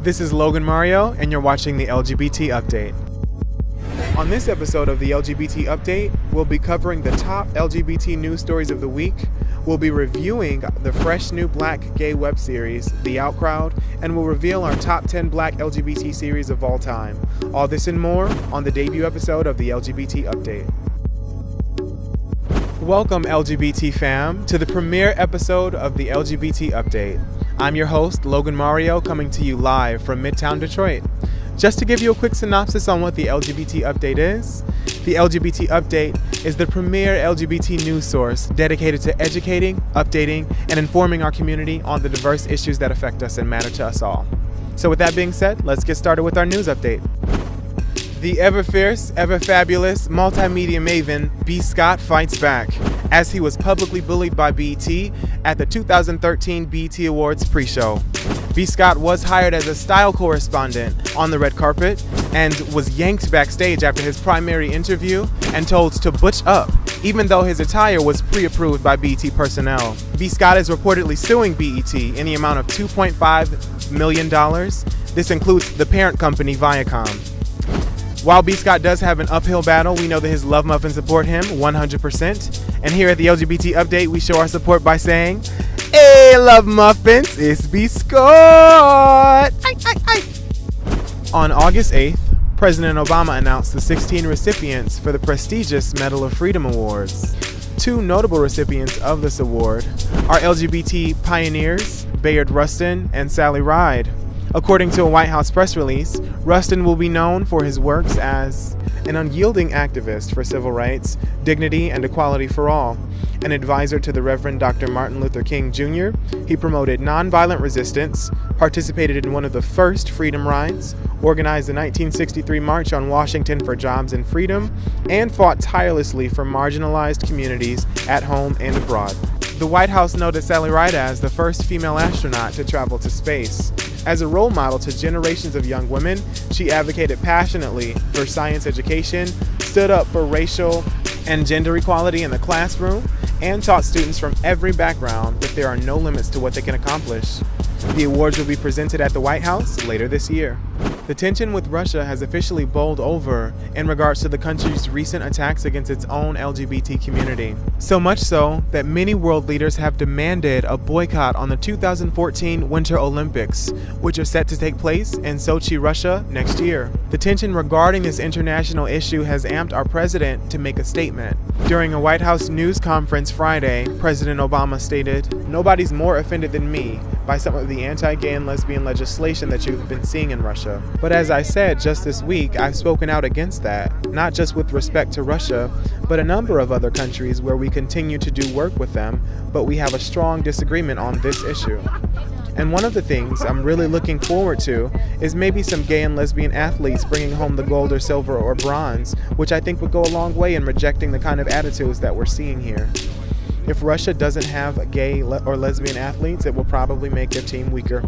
This is Logan Mario, and you're watching the LGBT Update. On this episode of the LGBT Update, we'll be covering the top LGBT news stories of the week. We'll be reviewing the fresh new black gay web series, The Outcrowd, and we'll reveal our top 10 black LGBT series of all time. All this and more on the debut episode of the LGBT Update. Welcome, LGBT fam, to the premiere episode of the LGBT Update. I'm your host, Logan Mario, coming to you live from Midtown Detroit. Just to give you a quick synopsis on what the LGBT Update is, the LGBT Update is the premier LGBT news source dedicated to educating, updating, and informing our community on the diverse issues that affect us and matter to us all. So with that being said, let's get started with our news update. The ever-fierce, ever-fabulous, multimedia maven B.Scott fights back as he was publicly bullied by BET at the 2013 BET Awards pre-show. B.Scott was hired as a style correspondent on the red carpet and was yanked backstage after his primary interview and told to butch up, even though his attire was pre-approved by BET personnel. B.Scott is reportedly suing BET in the amount of $2.5 million. This includes the parent company Viacom. While B.Scott does have an uphill battle, we know that his love muffins support him 100%. And here at the LGBT Update, we show our support by saying, "Hey, love muffins, it's B.Scott!" On August 8th, President Obama announced the 16 recipients for the prestigious Medal of Freedom Awards. Two notable recipients of this award are LGBT pioneers Bayard Rustin and Sally Ride. According to a White House press release, Rustin will be known for his works as an unyielding activist for civil rights, dignity, and equality for all. An advisor to the Reverend Dr. Martin Luther King Jr., he promoted nonviolent resistance, participated in one of the first freedom rides, organized the 1963 March on Washington for Jobs and Freedom, and fought tirelessly for marginalized communities at home and abroad. The White House noted Sally Ride as the first female astronaut to travel to space. As a role model to generations of young women, she advocated passionately for science education, stood up for racial and gender equality in the classroom, and taught students from every background that there are no limits to what they can accomplish. The awards will be presented at the White House later this year. The tension with Russia has officially bowled over in regards to the country's recent attacks against its own LGBT community. So much so that many world leaders have demanded a boycott on the 2014 Winter Olympics, which are set to take place in Sochi, Russia next year. The tension regarding this international issue has amped our president to make a statement. During a White House news conference Friday, President Obama stated, "Nobody's more offended than me by some of the anti-gay and lesbian legislation that you've been seeing in Russia. But as I said just this week, I've spoken out against that, not just with respect to Russia, but a number of other countries where we continue to do work with them, but we have a strong disagreement on this issue. And one of the things I'm really looking forward to is maybe some gay and lesbian athletes bringing home the gold or silver or bronze, which I think would go a long way in rejecting the kind of attitudes that we're seeing here. If Russia doesn't have gay or lesbian athletes, it will probably make their team weaker."